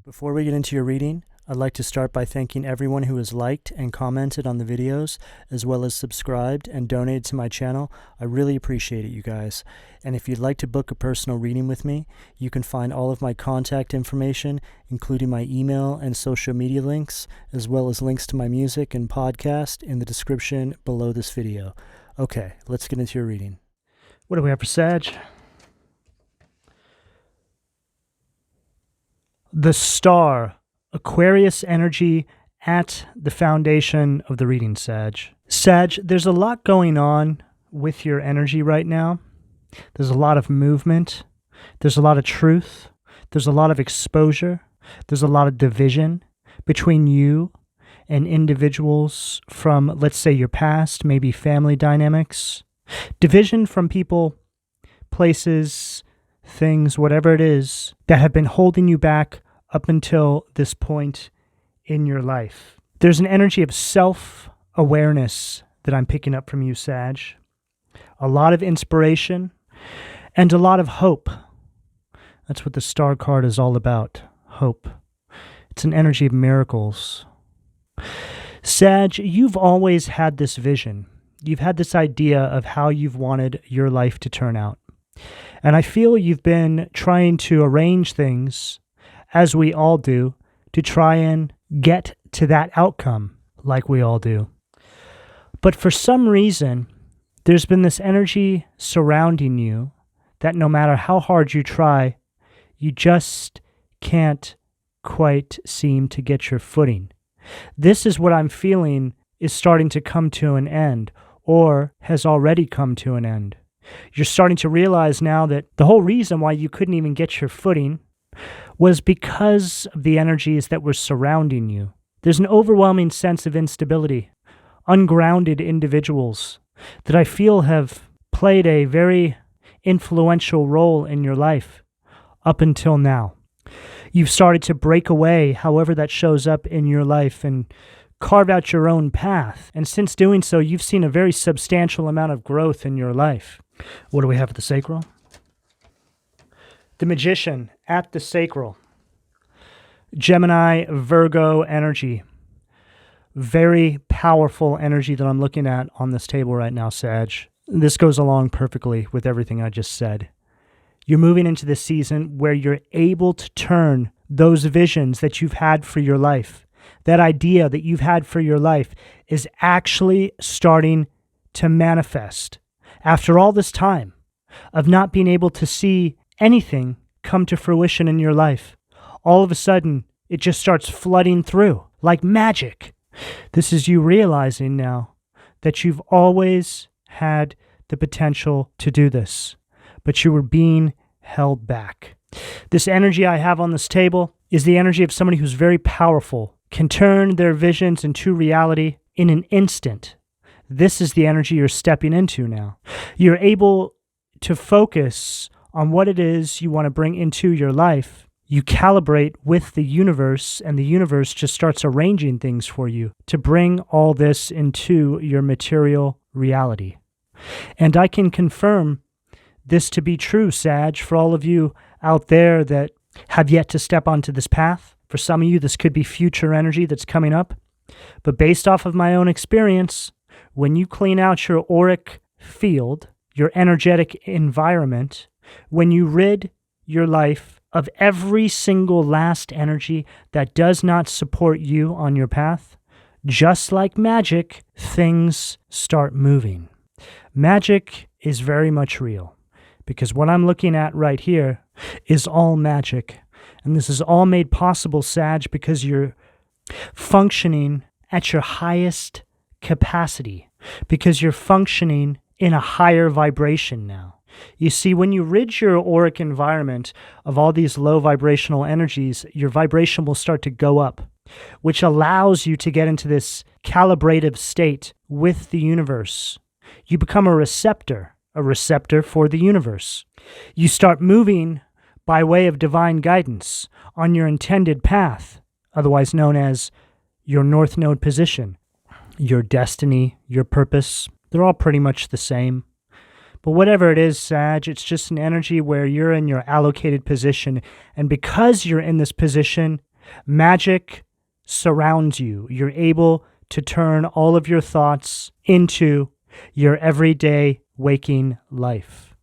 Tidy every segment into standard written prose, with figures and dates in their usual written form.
Before we get into your reading, I'd like to start by thanking everyone who has liked and commented on the videos, as well as subscribed and donated to my channel. I really appreciate it, you guys. And if you'd like to book a personal reading with me, you can find all of my contact information, including my email and social media links, as well as links to my music and podcast in the description below this video. Okay, let's get into your reading. What do we have for Sag? The Star, Aquarius energy at the foundation of the reading, Sag. Sag, there's a lot going on with your energy right now. There's a lot of movement. There's a lot of truth. There's a lot of exposure. There's a lot of division between you and individuals from, let's say, your past, maybe family dynamics. Division from people, places, things, whatever it is, that have been holding you back up until this point in your life. There's an energy of self-awareness that I'm picking up from you, Sag. A lot of inspiration and a lot of hope. That's what the Star card is all about, hope. It's an energy of miracles. Sag, you've always had this vision. You've had this idea of how you've wanted your life to turn out. And I feel you've been trying to arrange things, as we all do, to try and get to that outcome, like we all do. But for some reason, there's been this energy surrounding you that no matter how hard you try, you just can't quite seem to get your footing. This is what I'm feeling is starting to come to an end, or has already come to an end. You're starting to realize now that the whole reason why you couldn't even get your footing was because of the energies that were surrounding you. There's an overwhelming sense of instability, ungrounded individuals that I feel have played a very influential role in your life up until now. You've started to break away, however that shows up in your life, and carve out your own path. And since doing so, you've seen a very substantial amount of growth in your life. What do we have at the sacral? The Magician at the sacral. Gemini, Virgo energy. Very powerful energy that I'm looking at on this table right now, Sag. This goes along perfectly with everything I just said. You're moving into this season where you're able to turn those visions that you've had for your life, that idea that you've had for your life, is actually starting to manifest. After all this time of not being able to see anything come to fruition in your life, all of a sudden it just starts flooding through like magic. This is you realizing now that you've always had the potential to do this, but you were being held back. This energy I have on this table is the energy of somebody who's very powerful, can turn their visions into reality in an instant. This is the energy you're stepping into now. You're able to focus on what it is you want to bring into your life. You calibrate with the universe, and the universe just starts arranging things for you to bring all this into your material reality. And I can confirm this to be true, Sag, for all of you out there that have yet to step onto this path. For some of you, this could be future energy that's coming up. But based off of my own experience, when you clean out your auric field, your energetic environment, when you rid your life of every single last energy that does not support you on your path, just like magic, things start moving. Magic is very much real, because what I'm looking at right here is all magic. And this is all made possible, Sag, because you're functioning at your highest capacity, because you're functioning in a higher vibration now. You see, when you rid your auric environment of all these low vibrational energies, your vibration will start to go up, which allows you to get into this calibrative state with the universe. You become a receptor for the universe. You start moving by way of divine guidance on your intended path, otherwise known as your North Node position, your destiny, your purpose. They're all pretty much the same. But whatever it is, Sag, it's just an energy where you're in your allocated position. And because you're in this position, Magic surrounds you. You're able to turn all of your thoughts into your everyday waking life.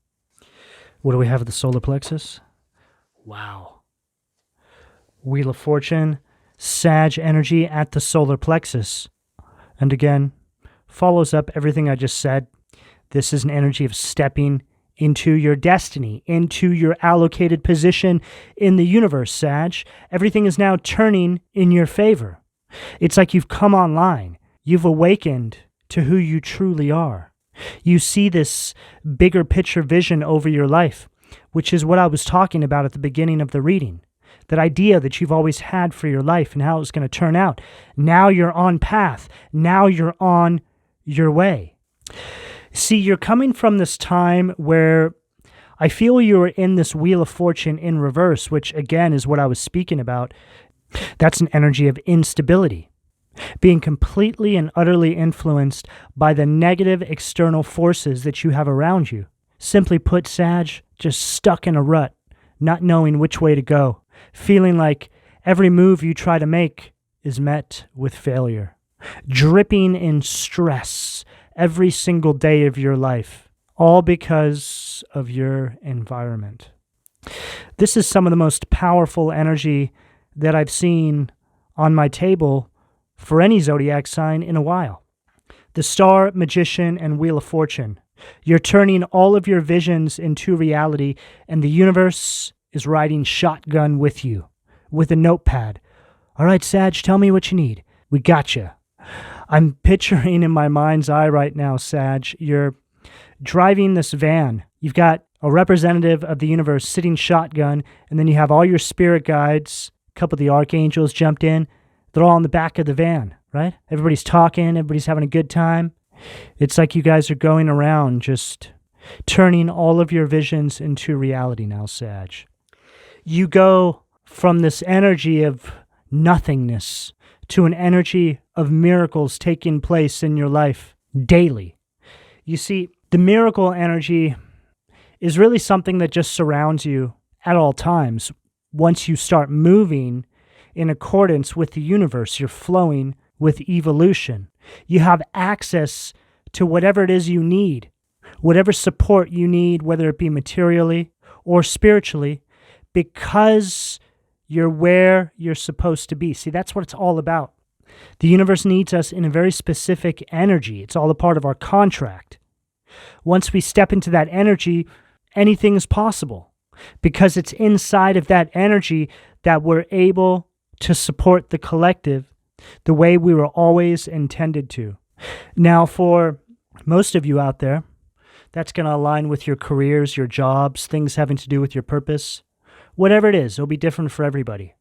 What do we have at the solar plexus? Wow. Wheel of Fortune, Sag energy at the solar plexus. And again, follows up everything I just said. This is an energy of stepping into your destiny, into your allocated position in the universe, Sag. Everything is now turning in your favor. It's like you've come online. You've awakened to who you truly are. You see this bigger picture vision over your life, which is what I was talking about at the beginning of the reading. That idea that you've always had for your life and how it's going to turn out. Now you're on path. Now you're on your way. See, you're coming from this time where I feel you were in this Wheel of Fortune in reverse, which again is what I was speaking about. That's an energy of instability. Being completely and utterly influenced by the negative external forces that you have around you. Simply put, Sag, just stuck in a rut, not knowing which way to go, feeling like every move you try to make is met with failure, dripping in stress every single day of your life, all because of your environment. This is some of the most powerful energy that I've seen on my table for any zodiac sign in a while. The Star, Magician, and Wheel of Fortune. You're turning all of your visions into reality, and the universe is riding shotgun with you, with a notepad. All right, Sag, tell me what you need. We got you. I'm picturing in my mind's eye right now, Sag, you're driving this van. You've got a representative of the universe sitting shotgun, and then you have all your spirit guides. A couple of the archangels jumped in. They're all in the back of the van, right? Everybody's talking. Everybody's having a good time. It's like you guys are going around just turning all of your visions into reality now, Sag. You go from this energy of nothingness to an energy of miracles taking place in your life daily. You see, the miracle energy is really something that just surrounds you at all times. Once you start moving in accordance with the universe, you're flowing with evolution. You have access to whatever it is you need, whatever support you need, whether it be materially or spiritually, because you're where you're supposed to be. See, that's what it's all about. The universe needs us in a very specific energy. It's all a part of our contract. Once we step into that energy, anything is possible because it's inside of that energy that we're able to support the collective the way we were always intended to. Now, for most of you out there, that's going to align with your careers, your jobs, things having to do with your purpose. Whatever it is, it'll be different for everybody.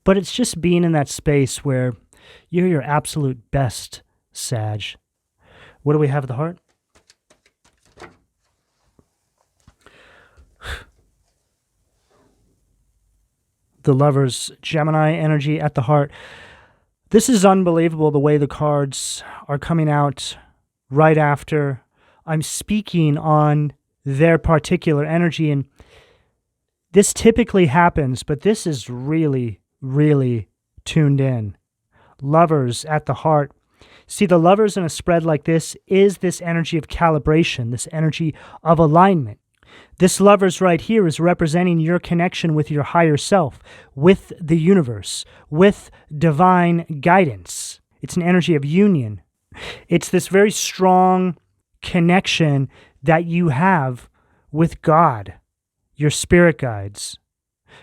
But it's just being in that space where you're your absolute best, Sag. What do we have at the heart? The Lovers, Gemini energy at the heart. This is unbelievable the way the cards are coming out right after I'm speaking on their particular energy. And this typically happens, but this is really, really tuned in. Lovers at the heart. See, the Lovers in a spread like this is this energy of calibration, this energy of alignment. This Lovers right here is representing your connection with your higher self, with the universe, with divine guidance. It's an energy of union. It's this very strong connection that you have with God, your spirit guides.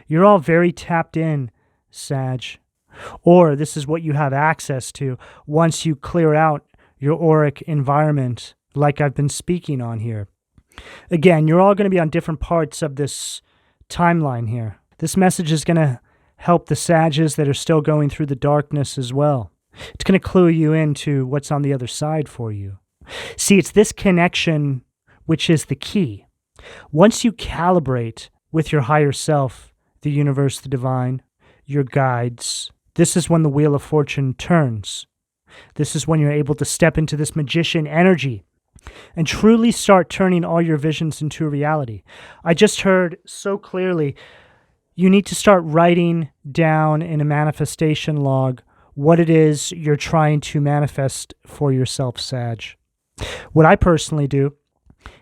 You're all very tapped in, Sag. Or this is what you have access to once you clear out your auric environment like I've been speaking on here. Again, you're all going to be on different parts of this timeline here. This message is going to help the Sages that are still going through the darkness as well. It's going to clue you into what's on the other side for you. See, it's this connection which is the key. Once you calibrate with your higher self, the universe, the divine, your guides, this is when the Wheel of Fortune turns. This is when you're able to step into this magician energy and truly start turning all your visions into reality. I just heard so clearly, You need to start writing down in a manifestation log what it is you're trying to manifest for yourself, Sag. What I personally do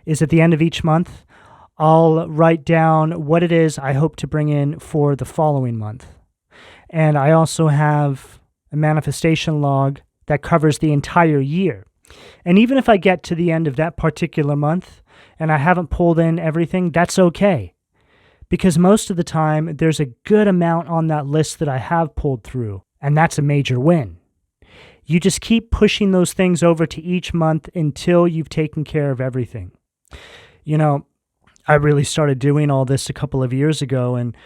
is at the end of each month, I'll write down what it is I hope to bring in for the following month. And I also have a manifestation log that covers the entire year. And even if I get to the end of that particular month and I haven't pulled in everything, that's okay. Because most of the time, there's a good amount on that list that I have pulled through, and that's a major win. You just keep pushing those things over to each month until you've taken care of everything. You know, I really started doing all this a couple of years ago, and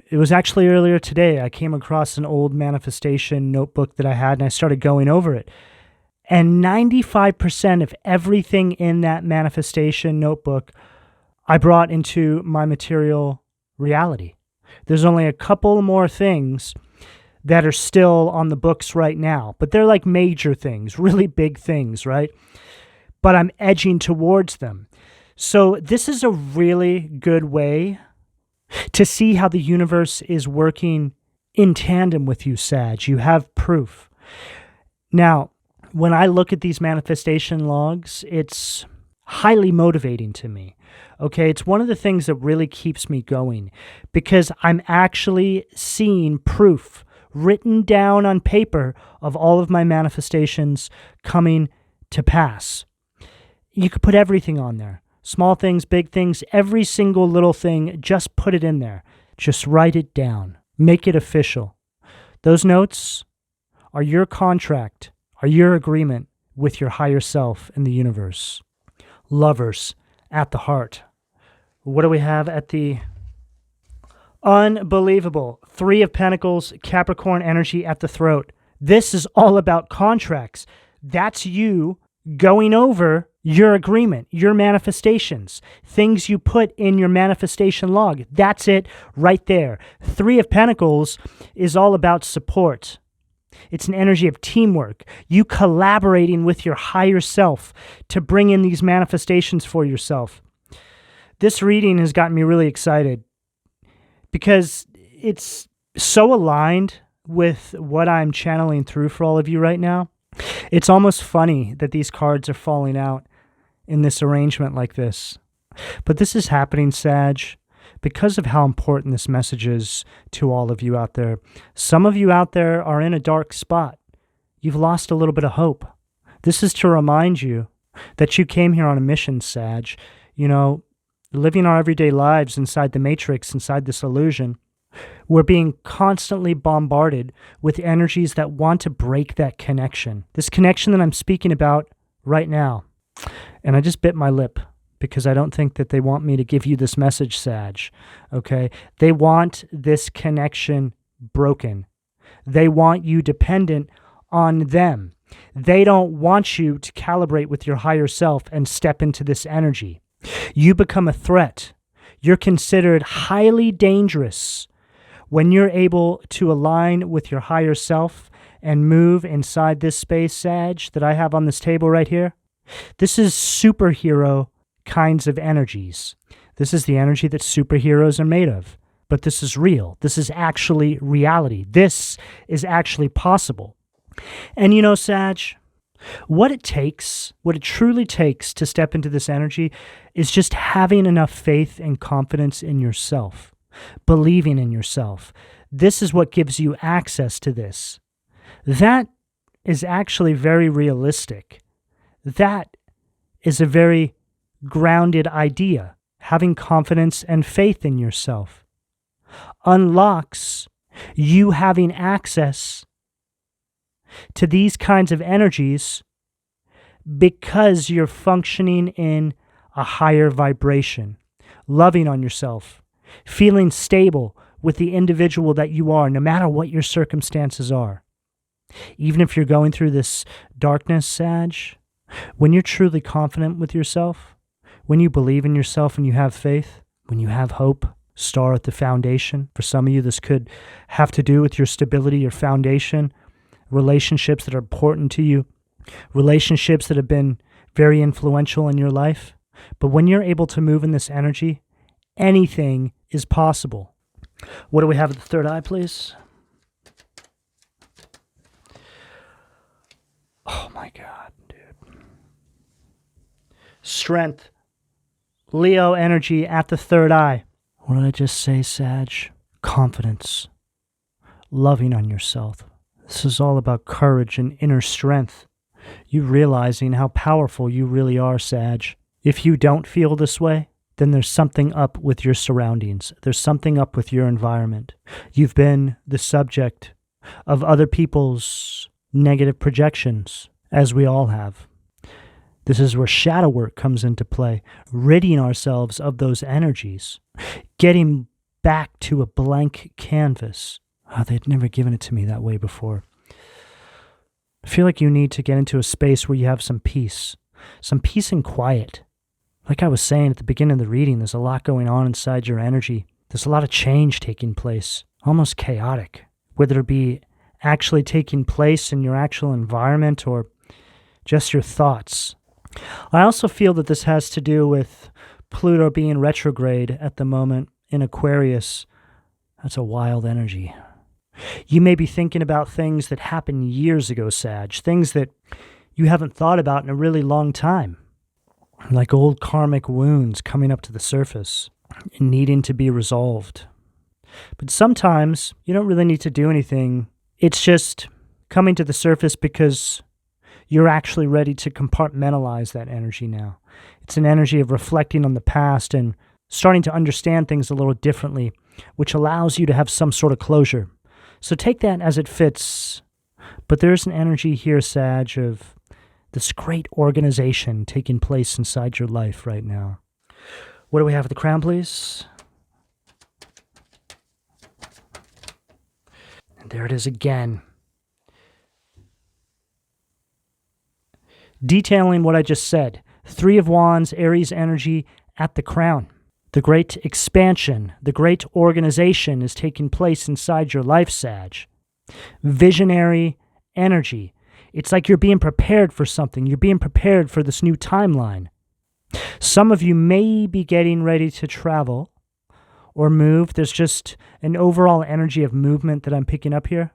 it was actually earlier today. I came across an old manifestation notebook that I had, and I started going over it. And 95% of everything in that manifestation notebook I brought into my material reality. There's only a couple more things that are still on the books right now, but they're like major things, really big things, right? But I'm edging towards them. So this is a really good way to see how the universe is working in tandem with you, Sag. You have proof. Now, when I look at these manifestation logs, it's highly motivating to me. Okay, it's one of the things that really keeps me going because I'm actually seeing proof written down on paper of all of my manifestations coming to pass. You could put everything on there. Small things, big things, every single little thing, just put it in there. Just write it down. Make it official. Those notes are your contract, are your agreement with your higher self in the universe. Lovers at the heart. What do we have at the unbelievable? 3 of Pentacles, Capricorn energy at the throat. This is all about contracts. That's you going over your agreement, your manifestations, things you put in your manifestation log. That's it right there. 3 of Pentacles is all about support. It's an energy of teamwork. You collaborating with your higher self to bring in these manifestations for yourself. This reading has gotten me really excited because it's so aligned with what I'm channeling through for all of you right now. It's almost funny that these cards are falling out in this arrangement like this. But this is happening, Sag, because of how important this message is to all of you out there. Some of you out there are in a dark spot. You've lost a little bit of hope. This is to remind you that you came here on a mission, Sag. You know, living our everyday lives inside the matrix, inside this illusion, we're being constantly bombarded with energies that want to break that connection. This connection that I'm speaking about right now. And I just bit my lip because I don't think that they want me to give you this message, Sag. Okay? They want this connection broken. They want you dependent on them. They don't want you to calibrate with your higher self and step into this energy. You become a threat. You're considered highly dangerous when you're able to align with your higher self and move inside this space, Sag, that I have on this table right here. This is superhero kinds of energies. This is the energy that superheroes are made of. But this is real. This is actually reality. This is actually possible. And you know, Sag, what it truly takes to step into this energy is just having enough faith and confidence in yourself, believing in yourself. This is what gives you access to this. That is actually very realistic. That is a very grounded idea. Having confidence and faith in yourself unlocks you having access to these kinds of energies because you're functioning in a higher vibration, loving on yourself, feeling stable with the individual that you are, no matter what your circumstances are. Even if you're going through this darkness, Sag, when you're truly confident with yourself, when you believe in yourself and you have faith, when you have hope, star at the foundation. For some of you, this could have to do with your stability, your foundation, relationships that are important to you, relationships that have been very influential in your life. But when you're able to move in this energy, anything is possible. What do we have at the third eye, please? Oh my God, dude. Strength. Leo energy at the third eye. What did I just say, Sag? Confidence. Loving on yourself. This is all about courage and inner strength. You realizing how powerful you really are, Sag. If you don't feel this way, then there's something up with your surroundings. There's something up with your environment. You've been the subject of other people's negative projections, as we all have. This is where shadow work comes into play, ridding ourselves of those energies, getting back to a blank canvas. Oh, they'd never given it to me that way before. I feel like you need to get into a space where you have some peace and quiet. Like I was saying at the beginning of the reading, there's a lot going on inside your energy. There's a lot of change taking place, almost chaotic, whether it be actually taking place in your actual environment or just your thoughts. I also feel that this has to do with Pluto being retrograde at the moment in Aquarius. That's a wild energy. You may be thinking about things that happened years ago, Sag, things that you haven't thought about in a really long time, like old karmic wounds coming up to the surface and needing to be resolved. But sometimes you don't really need to do anything. It's just coming to the surface because you're actually ready to compartmentalize that energy now. It's an energy of reflecting on the past and starting to understand things a little differently, which allows you to have some sort of closure. So take that as it fits. But there's an energy here, Sag, of this great organization taking place inside your life right now. What do we have at the crown, please? And there it is again. Detailing what I just said. 3 of Wands, Aries energy at the crown. The great expansion, the great organization is taking place inside your life, Sag. Visionary energy. It's like you're being prepared for something. You're being prepared for this new timeline. Some of you may be getting ready to travel or move. There's just an overall energy of movement that I'm picking up here.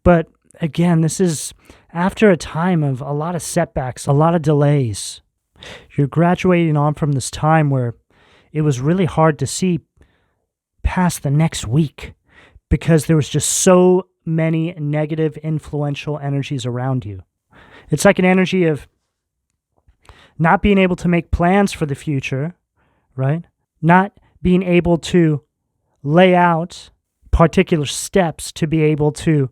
But again, this is after a time of a lot of setbacks, a lot of delays. You're graduating on from this time where it was really hard to see past the next week because there was just so many negative, influential energies around you. It's like an energy of not being able to make plans for the future, right? Not being able to lay out particular steps to be able to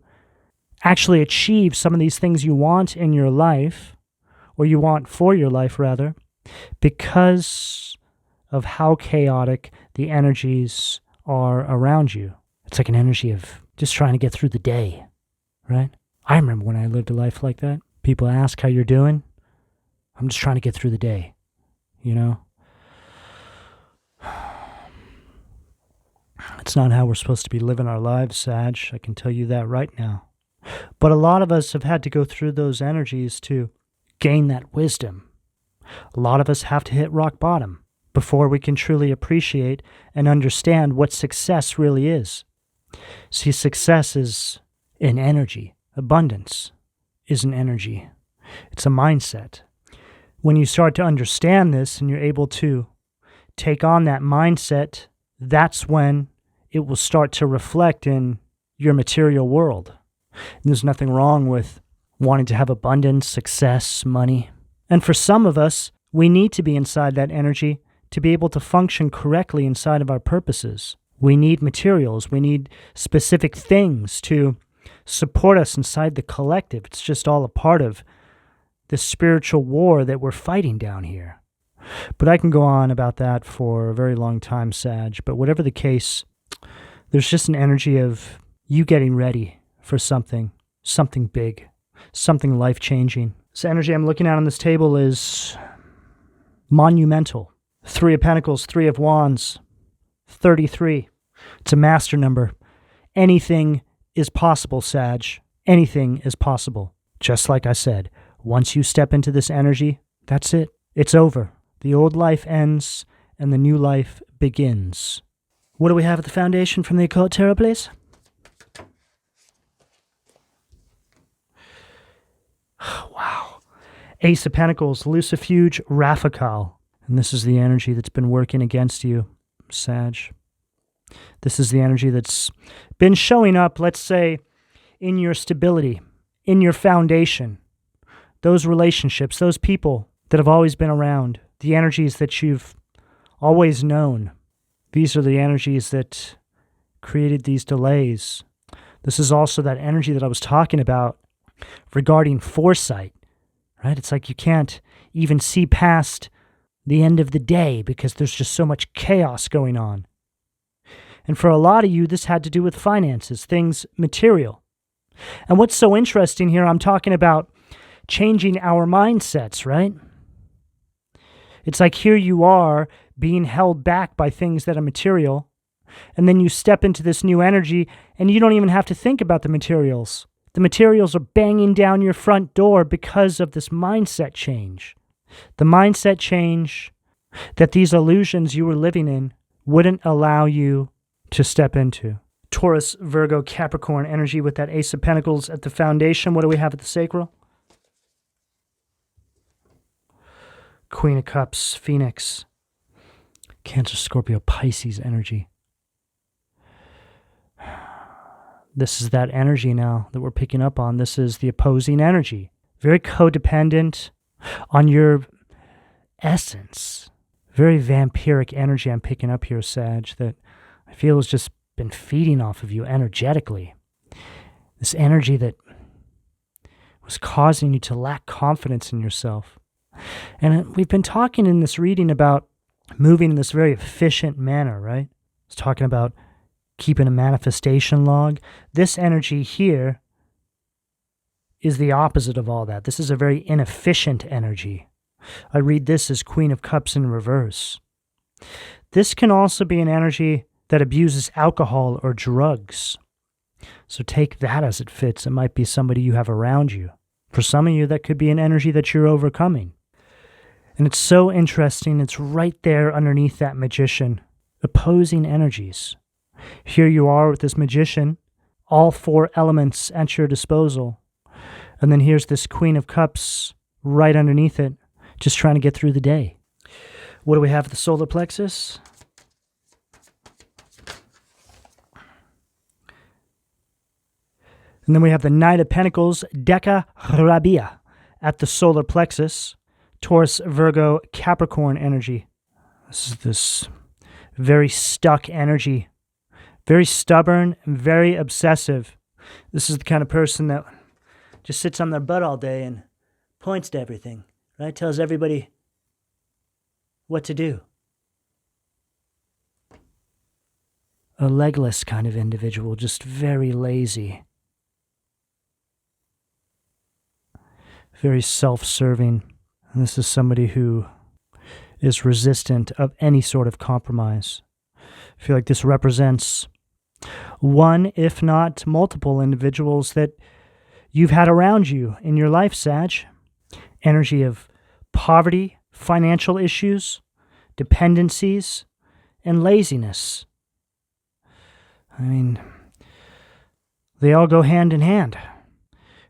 actually achieve some of these things you want in your life, or you want for your life, rather, because of how chaotic the energies are around you. It's like an energy of just trying to get through the day, right? I remember when I lived a life like that. People ask how you're doing. I'm just trying to get through the day, you know? It's not how we're supposed to be living our lives, Sag. I can tell you that right now. But a lot of us have had to go through those energies to gain that wisdom. A lot of us have to hit rock bottom before we can truly appreciate and understand what success really is. See, success is an energy. Abundance is an energy. It's a mindset. When you start to understand this and you're able to take on that mindset, that's when it will start to reflect in your material world. And there's nothing wrong with wanting to have abundance, success, money. And for some of us, we need to be inside that energy to be able to function correctly inside of our purposes. We need materials. We need specific things to support us inside the collective. It's just all a part of the spiritual war that we're fighting down here. But I can go on about that for a very long time, Sag. But whatever the case, there's just an energy of you getting ready for something big, something life-changing. This energy I'm looking at on this table is monumental. 3 of Pentacles, 3 of Wands, 33. It's a master number. Anything is possible, Sag. Anything is possible. Just like I said, once you step into this energy, that's it. It's over. The old life ends and the new life begins. What do we have at the foundation from the Occult Tarot, please? Wow. Ace of Pentacles, Lucifuge, Raphael. And this is the energy that's been working against you, Sag. This is the energy that's been showing up, let's say, in your stability, in your foundation, those relationships, those people that have always been around, the energies that you've always known. These are the energies that created these delays. This is also that energy that I was talking about regarding foresight, right? It's like you can't even see past the end of the day because there's just so much chaos going on. And for a lot of you, this had to do with finances, things material. And what's so interesting here, I'm talking about changing our mindsets, right? It's like here you are being held back by things that are material, and then you step into this new energy and you don't even have to think about the materials. The materials are banging down your front door because of this mindset change. The mindset change that these illusions you were living in wouldn't allow you to step into. Taurus, Virgo, Capricorn energy with that Ace of Pentacles at the foundation. What do we have at the sacral? Queen of Cups, Phoenix, Cancer, Scorpio, Pisces energy. This is that energy now that we're picking up on. This is the opposing energy. Very codependent on your essence. Very vampiric energy I'm picking up here, Sag, that I feel has just been feeding off of you energetically. This energy that was causing you to lack confidence in yourself. And we've been talking in this reading about moving in this very efficient manner, right? It's talking about keeping a manifestation log. This energy here is the opposite of all that. This is a very inefficient energy. I read this as Queen of Cups in reverse. This can also be an energy that abuses alcohol or drugs. So take that as it fits. It might be somebody you have around you. For some of you, that could be an energy that you're overcoming. And it's so interesting. It's right there underneath that Magician. Opposing energies. Here you are with this Magician, all four elements at your disposal. And then here's this Queen of Cups right underneath it, just trying to get through the day. What do we have at the solar plexus? And then we have the Knight of Pentacles, Deca Rabia, at the solar plexus. Taurus, Virgo, Capricorn energy. This is this very stuck energy. Very stubborn, very obsessive. This is the kind of person that just sits on their butt all day and points to everything, right? Tells everybody what to do. A legless kind of individual, just very lazy. Very self-serving. And this is somebody who is resistant of any sort of compromise. I feel like this represents one, if not multiple individuals that you've had around you in your life, Sag. Energy of poverty, financial issues, dependencies, and laziness. I mean, they all go hand in hand.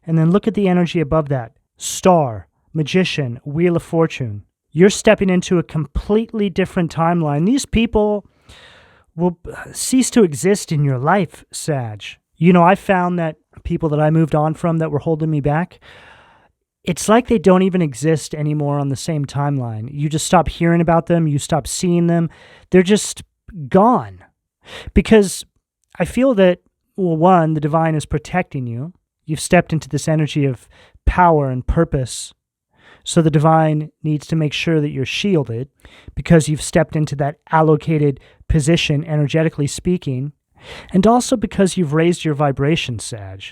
And then look at the energy above that. Star, Magician, Wheel of Fortune. You're stepping into a completely different timeline. These people will cease to exist in your life, Sag. You know, I found that people that I moved on from that were holding me back, it's like they don't even exist anymore on the same timeline. You just stop hearing about them. You stop seeing them. They're just gone. Because I feel that, well, one, the divine is protecting you. You've stepped into this energy of power and purpose. So the divine needs to make sure that you're shielded because you've stepped into that allocated position, energetically speaking, and also because you've raised your vibration, Sag.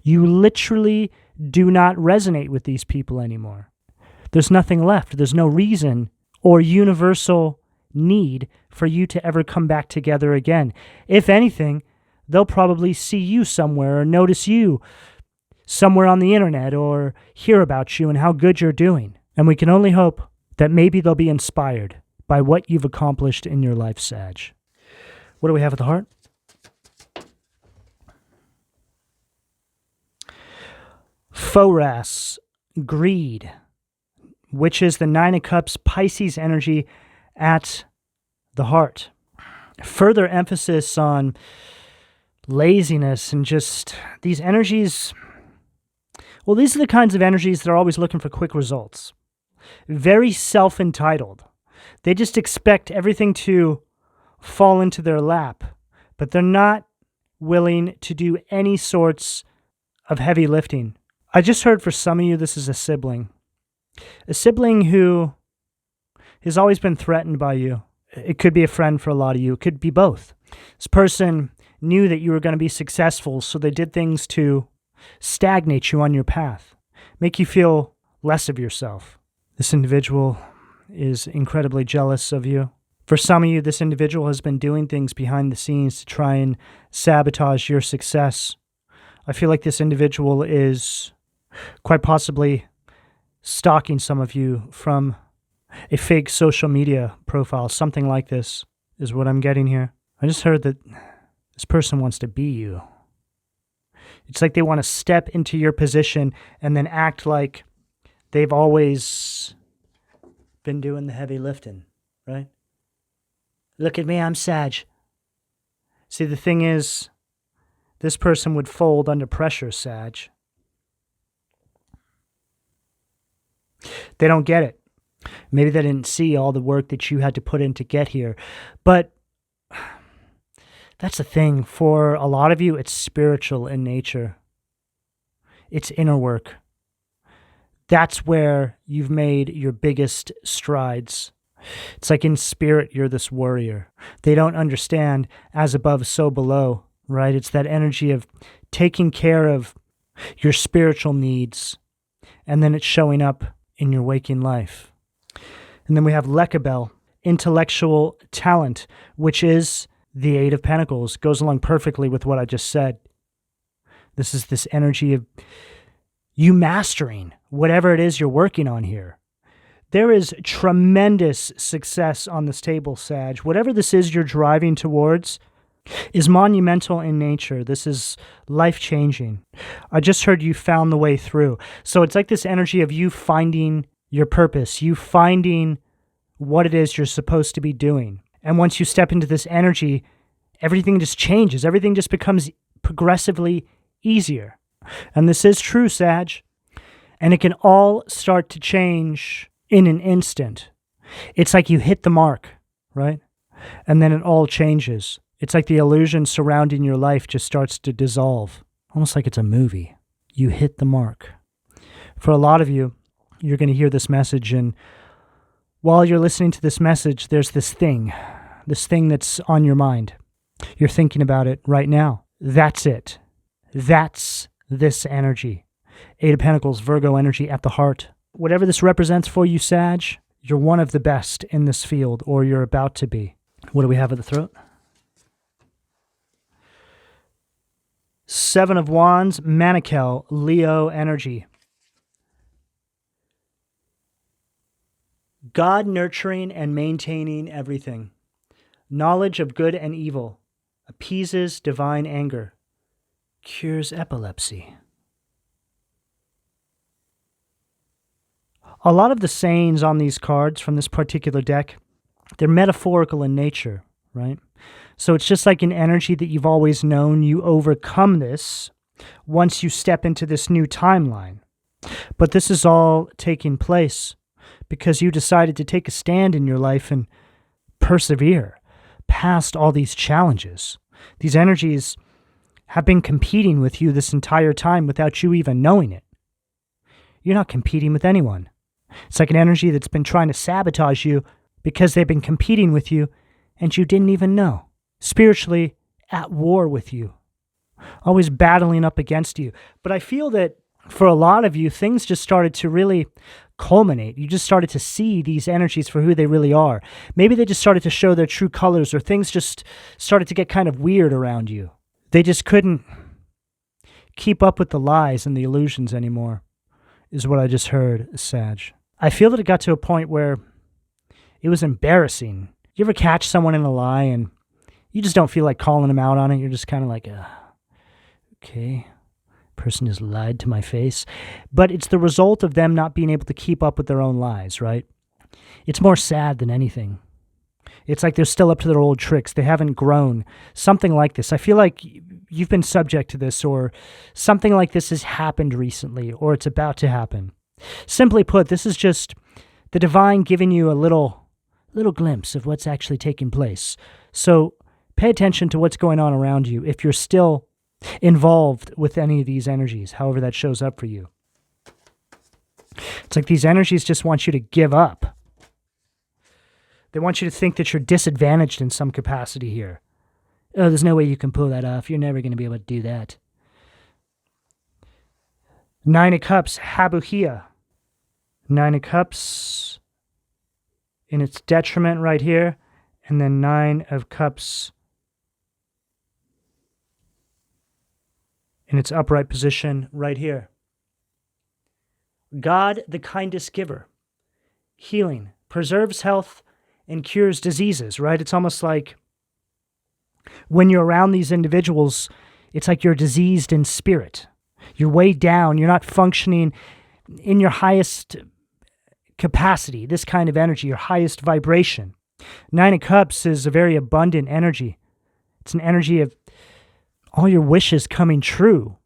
You literally do not resonate with these people anymore. There's nothing left. There's no reason or universal need for you to ever come back together again. If anything, they'll probably see you somewhere or notice you somewhere on the internet or hear about you and how good you're doing. And we can only hope that maybe they'll be inspired by what you've accomplished in your life, Sag. What do we have at the heart? Phoras, greed, which is the Nine of Cups, Pisces energy at the heart. Further emphasis on laziness and just these energies. Well, these are the kinds of energies that are always looking for quick results. Very self-entitled. They just expect everything to fall into their lap, but they're not willing to do any sorts of heavy lifting. I just heard for some of you this is a sibling. A sibling who has always been threatened by you. It could be a friend for a lot of you. It could be both. This person knew that you were going to be successful, so they did things to stagnate you on your path, make you feel less of yourself. This individual is incredibly jealous of you. For some of you, this individual has been doing things behind the scenes to try and sabotage your success. I feel like this individual is quite possibly stalking some of you from a fake social media profile. Something like this is what I'm getting here. I just heard that this person wants to be you. It's like they want to step into your position and then act like they've always been doing the heavy lifting, right? Look at me, I'm Sag. See, the thing is, this person would fold under pressure, Sag. They don't get it. Maybe they didn't see all the work that you had to put in to get here. But that's the thing. For a lot of you, it's spiritual in nature. It's inner work. That's where you've made your biggest strides. It's like in spirit, you're this warrior. They don't understand as above, so below, right? It's that energy of taking care of your spiritual needs, and then it's showing up in your waking life. And then we have Lekabel, intellectual talent, which is the Eight of Pentacles. Goes along perfectly with what I just said. This is this energy of you mastering whatever it is you're working on here. There is tremendous success on this table, Sag. Whatever this is you're driving towards is monumental in nature. This is life-changing. I just heard you found the way through. So it's like this energy of you finding your purpose, you finding what it is you're supposed to be doing. And once you step into this energy, everything just changes. Everything just becomes progressively easier. And this is true, Sag. And it can all start to change in an instant. It's like you hit the mark, right? And then it all changes. It's like the illusion surrounding your life just starts to dissolve. Almost like it's a movie. You hit the mark. For a lot of you, you're going to hear this message, and while you're listening to this message, there's this thing that's on your mind. You're thinking about it right now. That's it. That's this energy. Eight of Pentacles, Virgo energy at the heart. Whatever this represents for you, Sag, you're one of the best in this field, or you're about to be. What do we have at the throat? Seven of Wands, Manikel, Leo energy. God nurturing and maintaining everything. Knowledge of good and evil. Appeases divine anger. Cures epilepsy. A lot of the sayings on these cards from this particular deck, they're metaphorical in nature, right? So it's just like an energy that you've always known. You overcome this once you step into this new timeline. But this is all taking place because you decided to take a stand in your life and persevere past all these challenges. These energies have been competing with you this entire time without you even knowing it. You're not competing with anyone. It's like an energy that's been trying to sabotage you because they've been competing with you and you didn't even know. Spiritually at war with you. Always battling up against you. But I feel that for a lot of you, things just started to really culminate. You just started to see these energies for who they really are. Maybe they just started to show their true colors, or things just started to get kind of weird around you. They just couldn't keep up with the lies and the illusions anymore, is what I just heard, Sag. I feel that it got to a point where it was embarrassing. You ever catch someone in a lie and You just don't feel like calling them out on it. You're just kind of like, okay, person has lied to my face. But it's the result of them not being able to keep up with their own lies, right? It's more sad than anything. It's like they're still up to their old tricks. They haven't grown. Something like this. I feel like you've been subject to this, or something like this has happened recently, or it's about to happen. Simply put, this is just the divine giving you a little glimpse of what's actually taking place. So pay attention to what's going on around you if you're still involved with any of these energies, however that shows up for you. It's like these energies just want you to give up. They want you to think that you're disadvantaged in some capacity here. Oh, there's no way you can pull that off. You're never going to be able to do that. 9 of Cups, Habuhia. 9 of Cups in its detriment right here. And then 9 of Cups in its upright position right here. God, the kindest giver. Healing. Preserves health and cures diseases, right? It's almost like when you're around these individuals, it's like you're diseased in spirit. You're way down. You're not functioning in your highest capacity, this kind of energy, your highest vibration. 9 of Cups is a very abundant energy. It's an energy of all your wishes coming true.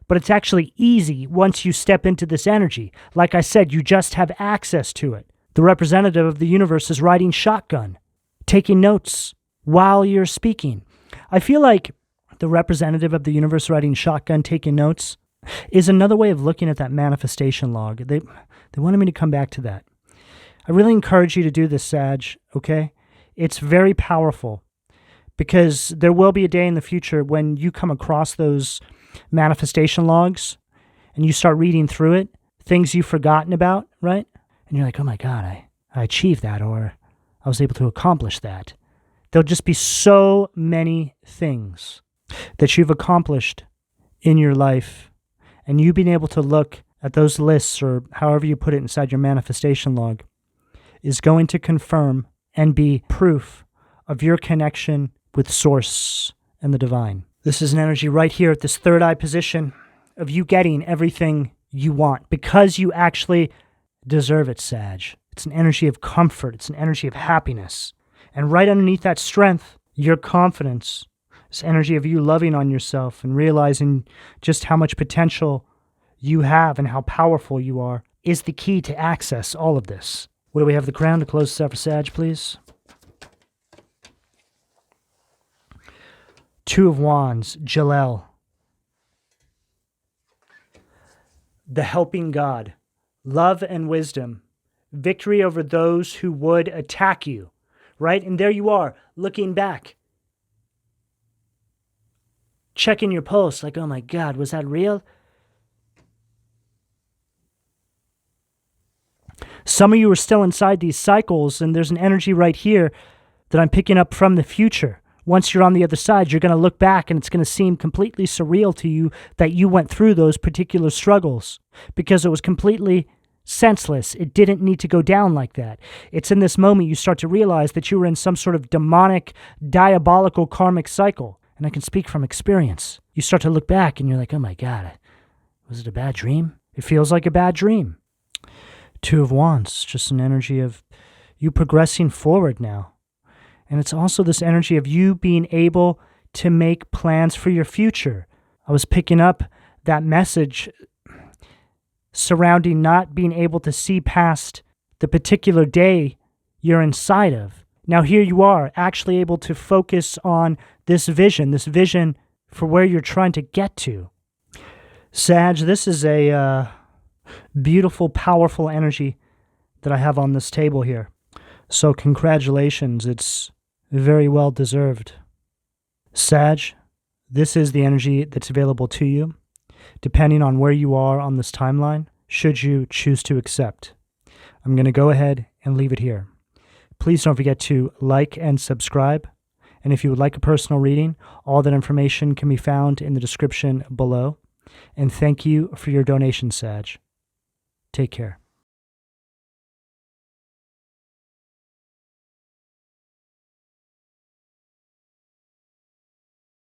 But it's actually easy once you step into this energy. Like I said, you just have access to it. The representative of the universe is riding shotgun, taking notes while you're speaking. I feel like the representative of the universe riding shotgun, taking notes, is another way of looking at that manifestation log. They wanted me to come back to that. I really encourage you to do this, Sag, okay? It's very powerful because there will be a day in the future when you come across those manifestation logs and you start reading through it, things you've forgotten about, right? And you're like, oh my God, I achieved that, or I was able to accomplish that. There'll just be so many things that you've accomplished in your life, and you being able to look at those lists, or however you put it inside your manifestation log, is going to confirm and be proof of your connection with Source and the divine. This is an energy right here at this third eye position of you getting everything you want because you actually deserve it, Sag. It's an energy of comfort. It's an energy of happiness. And right underneath that strength, your confidence, this energy of you loving on yourself and realizing just how much potential you have and how powerful you are, is the key to access all of this. What do we have the crown to close this out for Sag, please? 2 of Wands, Jalel. The helping God. Love and wisdom, victory over those who would attack you, right? And there you are, looking back, checking your pulse, like, oh my God, was that real? Some of you are still inside these cycles, and there's an energy right here that I'm picking up from the future. Once you're on the other side, you're going to look back and it's going to seem completely surreal to you that you went through those particular struggles because it was completely senseless. It didn't need to go down like that. It's in this moment you start to realize that you were in some sort of demonic, diabolical karmic cycle. And I can speak from experience. You start to look back and you're like, oh my God, was it a bad dream? It feels like a bad dream. 2 of Wands, just an energy of you progressing forward now. And it's also this energy of you being able to make plans for your future. I was picking up that message surrounding not being able to see past the particular day you're inside of. Now here you are, actually able to focus on this vision for where you're trying to get to. Sag, this is a beautiful, powerful energy that I have on this table here. So congratulations, it's very well deserved. Sag, this is the energy that's available to you, depending on where you are on this timeline, should you choose to accept. I'm going to go ahead and leave it here. Please don't forget to like and subscribe. And if you would like a personal reading, all that information can be found in the description below. And thank you for your donation, Sag. Take care.